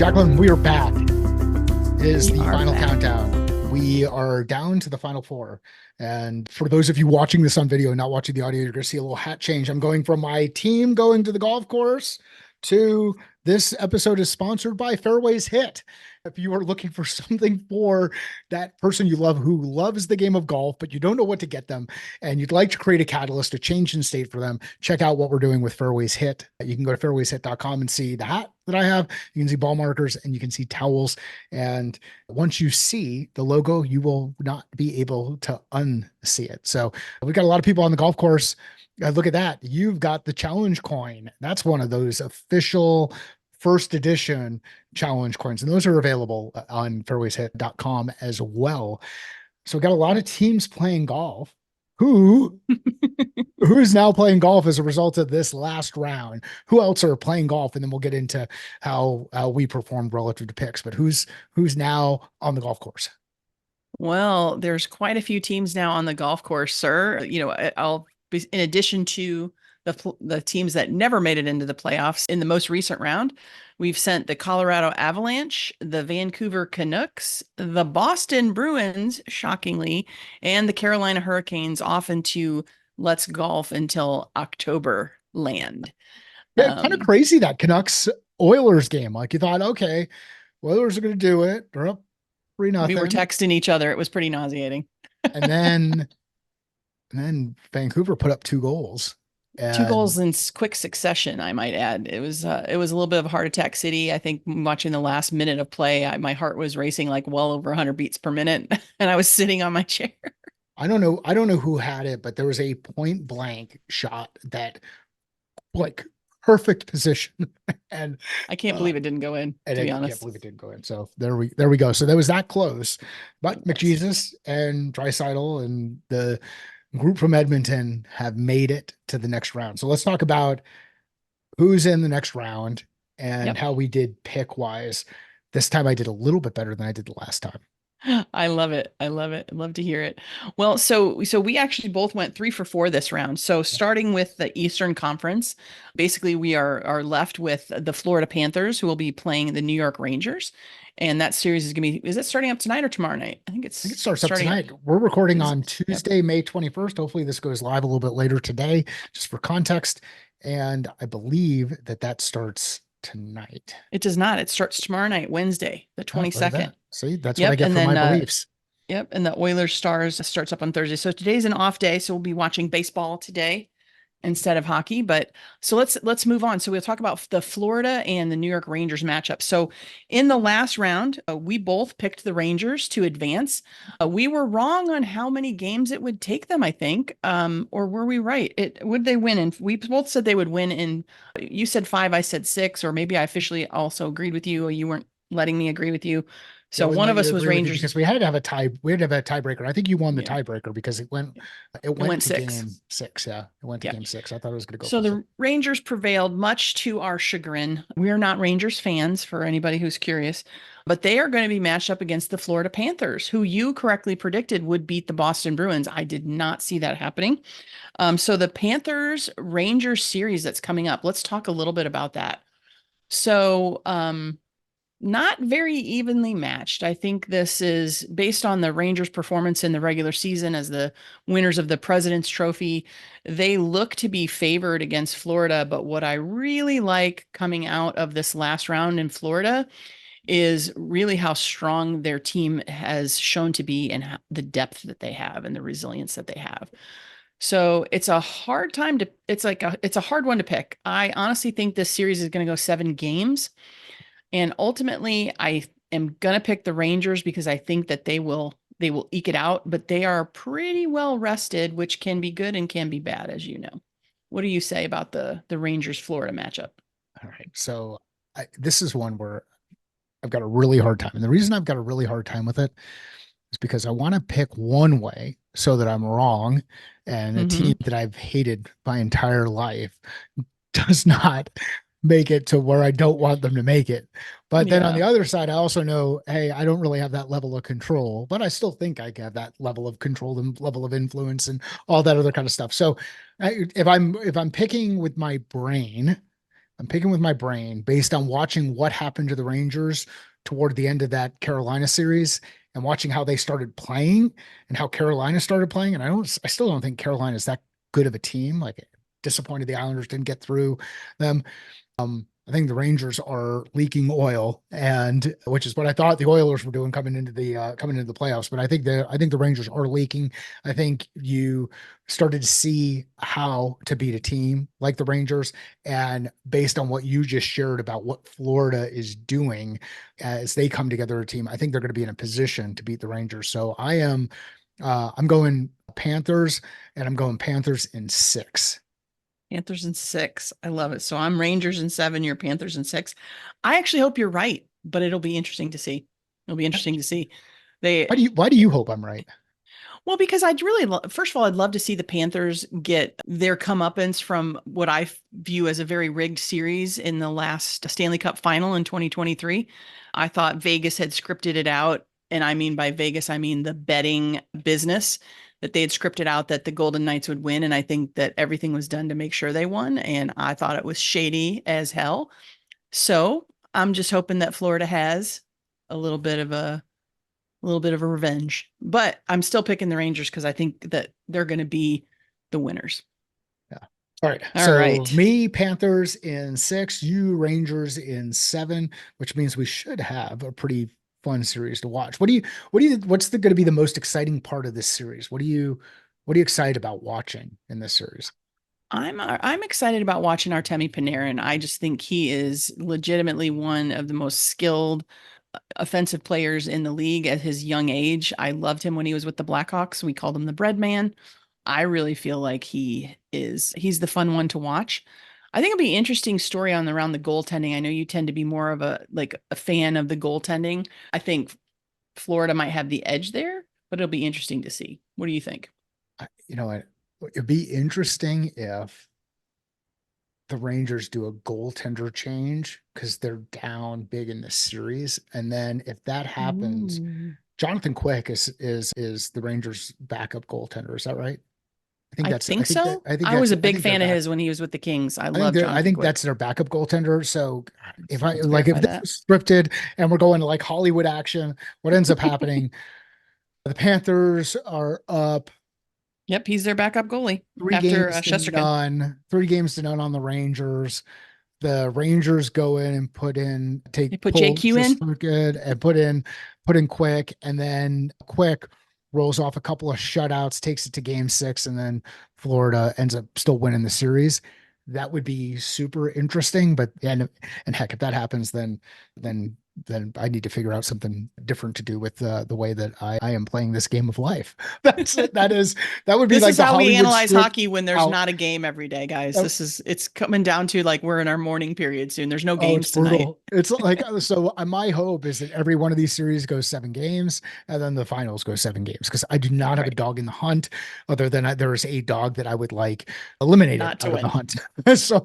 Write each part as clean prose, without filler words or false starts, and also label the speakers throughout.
Speaker 1: Jacquelyn, we are back. It is
Speaker 2: We
Speaker 1: the
Speaker 2: are
Speaker 1: final
Speaker 2: back.
Speaker 1: countdown. We are down to the final four. And for those of you watching this on video, not watching the audio, you're going to see a little hat change. I'm going from my team going to the golf course to this episode is sponsored by Fairways Hit. If you are looking for something for that person you love who loves the game of golf, but you don't know what to get them, and you'd like to create a catalyst, a change in state for them, check out what we're doing with Fairways Hit. You can go to fairwayshit.com and see the hat that I have. You can see ball markers and you can see towels. And once you see the logo, you will not be able to unsee it. So we've got a lot of people on the golf course. Look at that. You've got the challenge coin. That's one of those official first edition challenge coins. And those are available on fairwayshit.com as well. So we've got a lot of teams playing golf. Who's now playing golf as a result of this last round? Who else are playing golf? And then we'll get into how we performed relative to picks. But who's now on the golf course?
Speaker 2: Well, there's quite a few teams now on the golf course, sir. I'll be in addition to the teams that never made it into the playoffs in the most recent round. We've sent the Colorado Avalanche, the Vancouver Canucks, the Boston Bruins, shockingly, and the Carolina Hurricanes off into Let's Golf until October land.
Speaker 1: Yeah, kind of crazy that Canucks Oilers game. Like you thought, okay, Oilers are going to do it. They're up 3-0.
Speaker 2: We were texting each other. It was pretty nauseating.
Speaker 1: and then Vancouver put up 2 goals.
Speaker 2: Two goals in quick succession, I might add. It was a little bit of a heart attack city. I think watching the last minute of play, my heart was racing like well over 100 beats per minute, and I was sitting on my chair.
Speaker 1: I don't know who had it, but there was a point blank shot that like perfect position. And
Speaker 2: I can't believe it didn't go in, to be honest.
Speaker 1: I can't believe it didn't go in. So there we go. So that was that close. But McJesus and Draisaitl and the group from Edmonton have made it to the next round. So let's talk about who's in the next round and how we did pick wise. This time I did a little bit better than I did the last time.
Speaker 2: I love it. I love it. I'd love to hear it. Well, so we actually both went 3 for 4 this round. So starting with the Eastern Conference, basically we are left with the Florida Panthers, who will be playing the New York Rangers. And that series is going to be, is it starting up tonight or tomorrow night? I think it
Speaker 1: starts up tonight. We're recording on Tuesday, May 21st. Hopefully this goes live a little bit later today, just for context. And I believe that starts tonight.
Speaker 2: It does not. It starts tomorrow night, Wednesday, the 22nd.
Speaker 1: See, that's what I get from my beliefs.
Speaker 2: Yep. And the Oilers Stars starts up on Thursday. So today's an off day. So we'll be watching baseball today instead of hockey. But so let's move on. So we'll talk about the Florida and the New York Rangers matchup. So in the last round, we both picked the Rangers to advance. We were wrong on how many games it would take them, I think. Or were we right? Would they win? And we both said they would win in, you said 5, I said 6, or maybe I officially also agreed with you, or you weren't letting me agree with you. So one of us was Rangers
Speaker 1: because we had to have a tie. We had to have a tiebreaker. I think you won the tiebreaker because it went to
Speaker 2: 6.
Speaker 1: Game 6. Yeah, it went to Game 6. I thought it was going to go.
Speaker 2: So the Rangers prevailed, much to our chagrin. We are not Rangers fans, for anybody who's curious, but they are going to be matched up against the Florida Panthers, who you correctly predicted would beat the Boston Bruins. I did not see that happening. So the Panthers Rangers series that's coming up, let's talk a little bit about that. So, not very evenly matched. I think this is based on the Rangers' performance in the regular season as the winners of the President's Trophy. They look to be favored against Florida, but what I really like coming out of this last round in Florida is really how strong their team has shown to be and the depth that they have and the resilience that they have. So it's a hard time to, it's a hard one to pick. I honestly think this series is going to go 7 games. And ultimately, I am going to pick the Rangers because I think that they will eke it out, but they are pretty well rested, which can be good and can be bad, as you know. What do you say about the Rangers Florida matchup?
Speaker 1: All right. So this is one where I've got a really hard time. And the reason I've got a really hard time with it is because I want to pick one way so that I'm wrong. And a team that I've hated my entire life does not make it to where I don't want them to make it. But then on the other side, I also know, hey, I don't really have that level of control, but I still think I have that level of control and level of influence and all that other kind of stuff. So if I'm picking with my brain, I'm picking with my brain based on watching what happened to the Rangers toward the end of that Carolina series and watching how they started playing and how Carolina started playing. And I still don't think Carolina is that good of a team. Like, disappointed the Islanders didn't get through them. I think the Rangers are leaking oil, and which is what I thought the Oilers were doing coming into the playoffs. But I think the Rangers are leaking. I think you started to see how to beat a team like the Rangers, and based on what you just shared about what Florida is doing as they come together a team, I think they're going to be in a position to beat the Rangers. So I'm going Panthers, and I'm going Panthers in 6.
Speaker 2: Panthers in 6. I love it. So I'm Rangers in 7, you're Panthers in 6. I actually hope you're right, but it'll be interesting to see. It'll be interesting to see. They
Speaker 1: Why do you hope I'm right?
Speaker 2: Well, because I'd really first of all, I'd love to see the Panthers get their comeuppance from what I view as a very rigged series in the last Stanley Cup final in 2023. I thought Vegas had scripted it out. And I mean, by Vegas, I mean the betting business, that they had scripted out that the Golden Knights would win. And I think that everything was done to make sure they won. And I thought it was shady as hell. So I'm just hoping that Florida has a little bit of a revenge. But I'm still picking the Rangers because I think that they're going to be the winners.
Speaker 1: Yeah. All right.
Speaker 2: All
Speaker 1: So
Speaker 2: right.
Speaker 1: me, Panthers in 6, you Rangers in 7, which means we should have a pretty fun series to watch. What's going to be the most exciting part of this series? What are you excited about watching in this series?
Speaker 2: I'm excited about watching Artemi Panarin. I just think he is legitimately one of the most skilled offensive players in the league at his young age. I loved him when he was with the Blackhawks. We called him the bread man. I really feel like he's the fun one to watch. I think it'll be an interesting story on around the goaltending. I know you tend to be more of a fan of the goaltending. I think Florida might have the edge there, but it'll be interesting to see. What do you think?
Speaker 1: You know what? It'd be interesting if the Rangers do a goaltender change because they're down big in this series. And then if that happens,
Speaker 2: Ooh.
Speaker 1: Jonathan Quick is the Rangers backup goaltender. Is that right?
Speaker 2: I think so. I was a
Speaker 1: I
Speaker 2: big
Speaker 1: think they're
Speaker 2: fan of
Speaker 1: back.
Speaker 2: his when he was with the Kings. I love
Speaker 1: I
Speaker 2: Jonathan
Speaker 1: think
Speaker 2: Quick.
Speaker 1: that's their backup goaltender. So
Speaker 2: Let's
Speaker 1: if
Speaker 2: verify
Speaker 1: this
Speaker 2: that.
Speaker 1: was scripted and we're going to like Hollywood action, what ends up happening? The Panthers are up
Speaker 2: Yep, he's their backup goalie after Shesterkin.
Speaker 1: 3 games to none on the Rangers. The Rangers go in and
Speaker 2: They put
Speaker 1: pull
Speaker 2: JQ in.
Speaker 1: Shesterkin and put in Quick, and then Quick rolls off a couple of shutouts, takes it to game 6, and then Florida ends up still winning the series. That would be super interesting. But and heck, if that happens, then then I need to figure out something different to do with the way that I am playing this game of life. That would be
Speaker 2: This
Speaker 1: like
Speaker 2: is
Speaker 1: the
Speaker 2: how we
Speaker 1: Hollywood
Speaker 2: analyze
Speaker 1: script
Speaker 2: hockey when there's
Speaker 1: out.
Speaker 2: not a game every day, guys.
Speaker 1: uh,
Speaker 2: It's coming down to like we're in our morning period soon. There's no
Speaker 1: Oh, it's
Speaker 2: games tonight.
Speaker 1: brutal. It's like so. My hope is that every one of these series goes 7 games, and then the finals go 7 games. Because I do not have a
Speaker 2: Right.
Speaker 1: dog in the hunt, other than there is a dog that I would like eliminated
Speaker 2: Not to
Speaker 1: out of the
Speaker 2: win.
Speaker 1: hunt. So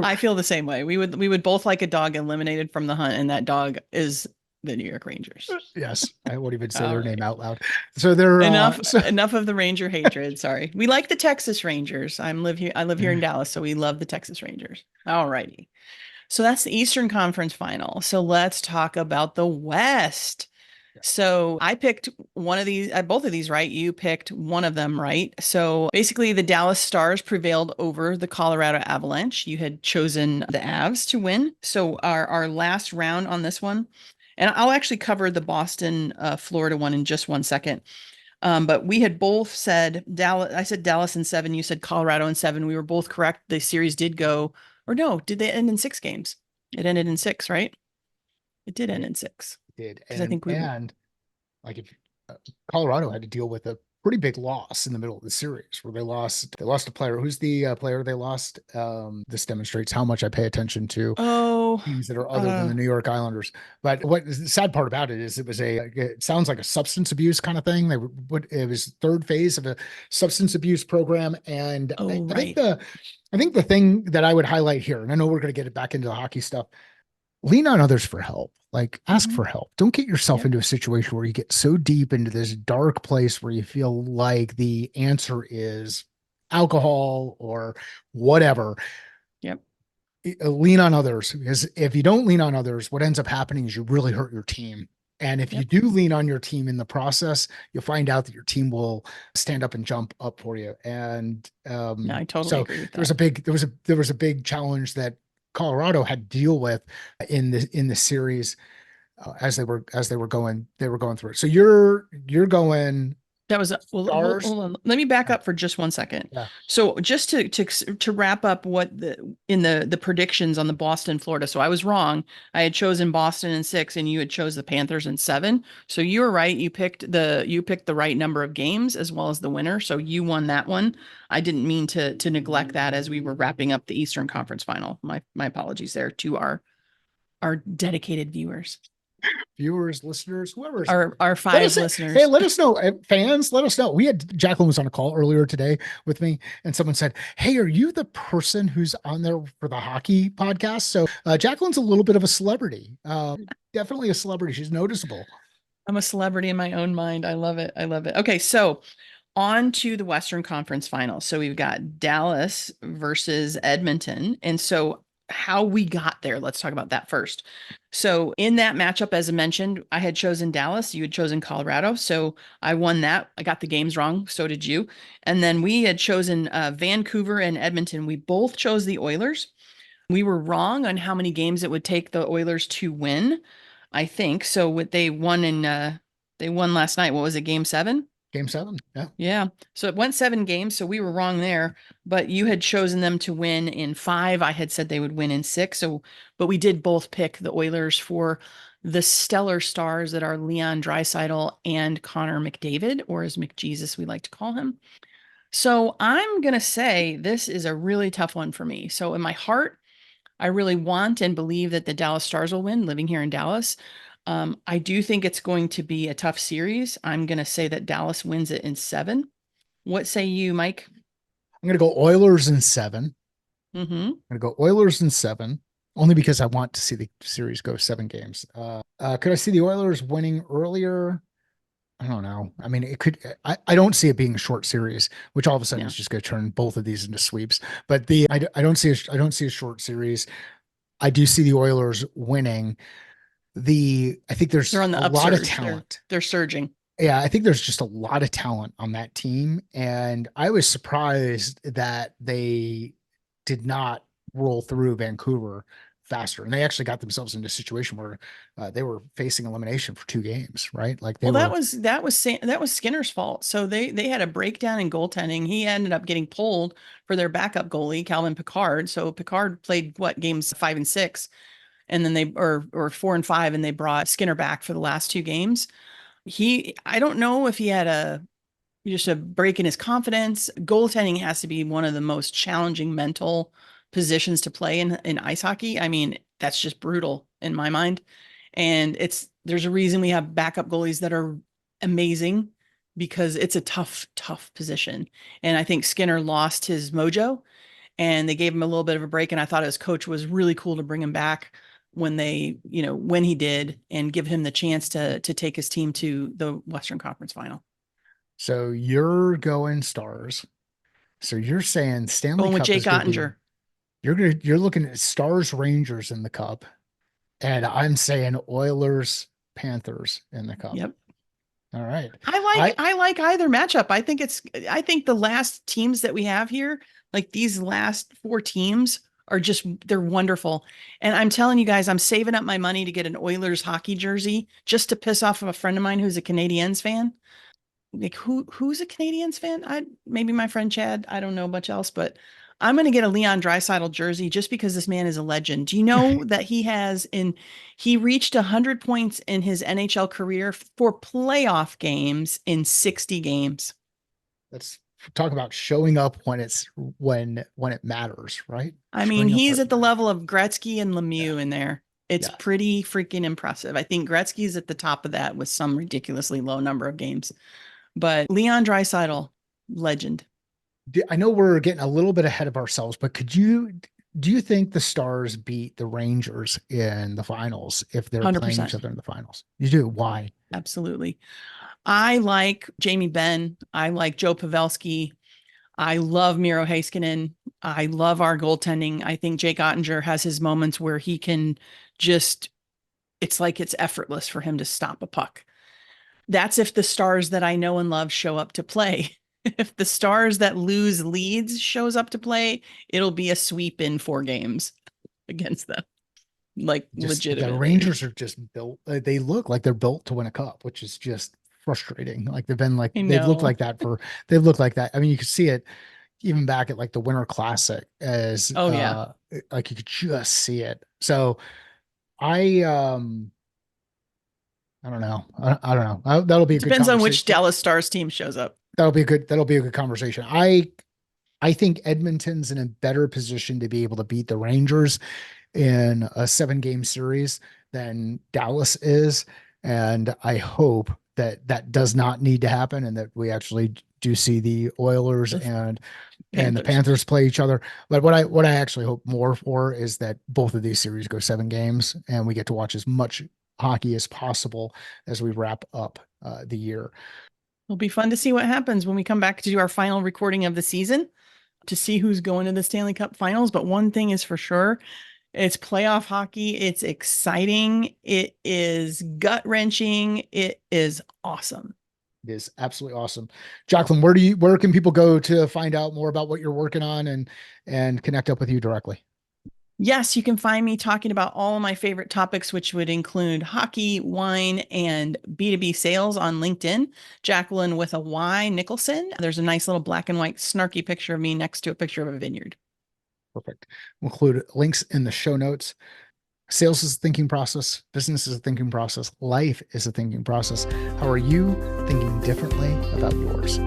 Speaker 2: I feel the same way. We would both like a dog eliminated from the hunt, and that dog is the New York Rangers.
Speaker 1: yes, I won't even say
Speaker 2: All
Speaker 1: their name
Speaker 2: right.
Speaker 1: out loud. So they're
Speaker 2: Enough
Speaker 1: so
Speaker 2: enough of the Ranger hatred. Sorry. We like the Texas Rangers. I live here in Dallas, so we love the Texas Rangers. All righty. So that's the Eastern Conference final. So let's talk about the West. So I picked one of these, both of these right. You picked one of them right. So basically, the Dallas Stars prevailed over the Colorado Avalanche. You had chosen the Avs to win. So our last round on this one, and I'll actually cover the Boston, Florida one in just one second. But we had both said Dallas. I said Dallas in 7. You said Colorado in 7. We were both correct. The series did go, or no, did they end in 6 games? It ended in 6, right? It did end in 6
Speaker 1: did
Speaker 2: because I think we.
Speaker 1: and like if Colorado had to deal with a pretty big loss in the middle of the series where they lost a player. Who's the player they lost? This demonstrates how much I pay attention to
Speaker 2: Oh,
Speaker 1: teams that are other than the New York Islanders. But what is the sad part about it is it sounds like a substance abuse kind of thing. It was third phase of a substance abuse program. And
Speaker 2: oh, right.
Speaker 1: I think the thing that I would highlight here, and I know we're going to get it back into the hockey stuff, lean on others for help. Like ask
Speaker 2: Hmm.
Speaker 1: for help. Don't get yourself
Speaker 2: Yep.
Speaker 1: into a situation where you get so deep into this dark place where you feel like the answer is alcohol or whatever.
Speaker 2: Yep.
Speaker 1: lean on others, because if you don't lean on others, what ends up happening is you really hurt your team. And if you
Speaker 2: Yep.
Speaker 1: do lean on your team in the process, you'll find out that your team will stand up and jump up for you. And
Speaker 2: No, I totally
Speaker 1: so
Speaker 2: agree with
Speaker 1: there was
Speaker 2: that.
Speaker 1: a big there was a big challenge that Colorado had to deal with in the series as they were going through it. So you're going
Speaker 2: That was well.
Speaker 1: Stars.
Speaker 2: Hold on. Let me back up for just one second.
Speaker 1: Yeah,
Speaker 2: So just to wrap up what the predictions on the Boston, Florida. So I was wrong. I had chosen Boston in 6, and you had chose the Panthers in 7. So you were right. You picked the right number of games as well as the winner. So you won that one. I didn't mean to neglect that as we were wrapping up the Eastern Conference Final. My apologies there to our dedicated viewers,
Speaker 1: viewers, listeners, whoever's
Speaker 2: our
Speaker 1: let
Speaker 2: 5
Speaker 1: us hey,
Speaker 2: listeners.
Speaker 1: let us know, fans, let us know. We had Jacquelyn was on a call earlier today with me, and someone said, hey, are you the person who's on there for the hockey podcast? So Jacquelyn's a little bit of a celebrity, definitely a celebrity. She's noticeable.
Speaker 2: I'm a celebrity in my own mind. I love it. I love it. Okay, so on to the Western Conference Finals. So we've got Dallas versus Edmonton. And so how we got there, let's talk about that first. So in that matchup, as I mentioned, I had chosen Dallas, you had chosen Colorado. So I won that. I got the games wrong. So did you. And then we had chosen Vancouver and Edmonton. We both chose the Oilers. We were wrong on how many games it would take the Oilers to win, I think. So what they won last night. What was it, game 7?
Speaker 1: Game 7. Yeah.
Speaker 2: Yeah. So it went 7 games, so we were wrong there, but you had chosen them to win in 5. I had said they would win in 6. So, but we did both pick the Oilers for the stellar stars that are Leon Draisaitl and Connor McDavid, or as McJesus we like to call him. So I'm going to say this is a really tough one for me. So in my heart, I really want and believe that the Dallas Stars will win, living here in Dallas. I do think it's going to be a tough series. I'm going to say that Dallas wins it in 7. What say you, Mike?
Speaker 1: I'm going to go Oilers in 7.
Speaker 2: Mm-hmm.
Speaker 1: I'm going to go Oilers in 7, only because I want to see the series go 7 games. Could I see the Oilers winning earlier? I don't know. I mean, it could. I don't see it being a short series, which all of a sudden
Speaker 2: Yeah.
Speaker 1: is just going to turn both of these into sweeps. But I don't see a short series. I do see the Oilers winning. I think
Speaker 2: They're
Speaker 1: there's
Speaker 2: on the
Speaker 1: a lot of
Speaker 2: upsurge.
Speaker 1: talent.
Speaker 2: They're surging.
Speaker 1: Yeah, I think there's just a lot of talent on that team, and I was surprised that they did not roll through Vancouver faster, and they actually got themselves into a situation where they were facing elimination for 2 games, right? Like they
Speaker 2: Well,
Speaker 1: were.
Speaker 2: that was Skinner's fault. So they had a breakdown in goaltending. He ended up getting pulled for their backup goalie, Calvin Pickard. So Pickard played what, games 5 and 6, and then they or 4 and 5, and they brought Skinner back for the last 2 games. I don't know if he had just a break in his confidence. Goaltending has to be one of the most challenging mental positions to play in ice hockey. I mean, that's just brutal in my mind. And there's a reason we have backup goalies that are amazing, because it's a tough position. And I think Skinner lost his mojo, and they gave him a little bit of a break. And I thought his coach was really cool to bring him back when he did, and give him the chance to take his team to the Western Conference Final.
Speaker 1: So you're going Stars. So you're saying Stanley
Speaker 2: Going with
Speaker 1: Cup
Speaker 2: Jake
Speaker 1: is going to be.
Speaker 2: Ottinger.
Speaker 1: You're looking at Stars Rangers in the Cup, and I'm saying Oilers Panthers in the Cup.
Speaker 2: Yep.
Speaker 1: All right.
Speaker 2: I like either matchup. I think the last teams that we have here, like these last 4 teams, are just, they're wonderful. And I'm telling you guys, I'm saving up my money to get an Oilers hockey jersey just to piss off of a friend of mine who's a Canadiens fan. Like, who's a Canadiens fan? Maybe my friend Chad. I don't know much else, but I'm going to get a Leon Draisaitl jersey just because this man is a legend. Do you know that he reached 100 points in his NHL career for playoff games in 60 games?
Speaker 1: Let's talk about showing up when it matters, right?
Speaker 2: I mean,
Speaker 1: Showing up
Speaker 2: he's
Speaker 1: when it
Speaker 2: at the
Speaker 1: matters.
Speaker 2: level of Gretzky and
Speaker 1: Yeah.
Speaker 2: Lemieux in there. It's
Speaker 1: Yeah.
Speaker 2: pretty freaking impressive. I think Gretzky's at the top of that with some ridiculously low number of games. But Leon Draisaitl, legend.
Speaker 1: I know we're getting a little bit ahead of ourselves, but do you think the Stars beat the Rangers in the finals if they're playing each
Speaker 2: 100%.
Speaker 1: other in the finals? You do. Why?
Speaker 2: Absolutely. I like Jamie Benn. I like Joe Pavelski. I love Miro Heiskanen. I love our goaltending. I think Jake Ottinger has his moments where he can just, it's like it's effortless for him to stop a puck. That's if the stars that I know and love show up to play. If the stars that lose leads shows up to play, it'll be a sweep in 4 games against them. Like
Speaker 1: Just the
Speaker 2: legitimately.
Speaker 1: Rangers are just built. They look like they're built to win a cup, which is just frustrating. Like
Speaker 2: I
Speaker 1: they've looked
Speaker 2: know.
Speaker 1: like that for they've looked like that. I mean, you could see it even back at like the Winter Classic as
Speaker 2: Oh yeah.
Speaker 1: like you could just see it. So I I don't know. I don't know. That'll be
Speaker 2: It
Speaker 1: a good
Speaker 2: depends on
Speaker 1: conversation.
Speaker 2: which Dallas Stars team shows up.
Speaker 1: That'll be a good conversation. I think Edmonton's in a better position to be able to beat the Rangers in a 7 game series than Dallas is. And I hope that that does not need to happen and that we actually do see the Oilers
Speaker 2: The
Speaker 1: and the
Speaker 2: Panthers.
Speaker 1: Panthers play each other. But what I actually hope more for is that both of these series go 7 games and we get to watch as much hockey as possible as we wrap up the year.
Speaker 2: It'll be fun to see what happens when we come back to do our final recording of the season to see who's going to the Stanley Cup finals. But one thing is for sure, it's playoff hockey. It's exciting. It is gut wrenching. It is awesome.
Speaker 1: It is absolutely awesome. Jacquelyn, where can people go to find out more about what you're working on and connect up with you directly?
Speaker 2: Yes, you can find me talking about all of my favorite topics, which would include hockey, wine, and B2B sales on LinkedIn. Jacquelyn with a Y Nicholson. There's a nice little black and white snarky picture of me next to a picture of a vineyard.
Speaker 1: Perfect. We'll include links in the show notes. Sales is a thinking process. Business is a thinking process. Life is a thinking process. How are you thinking differently about yours?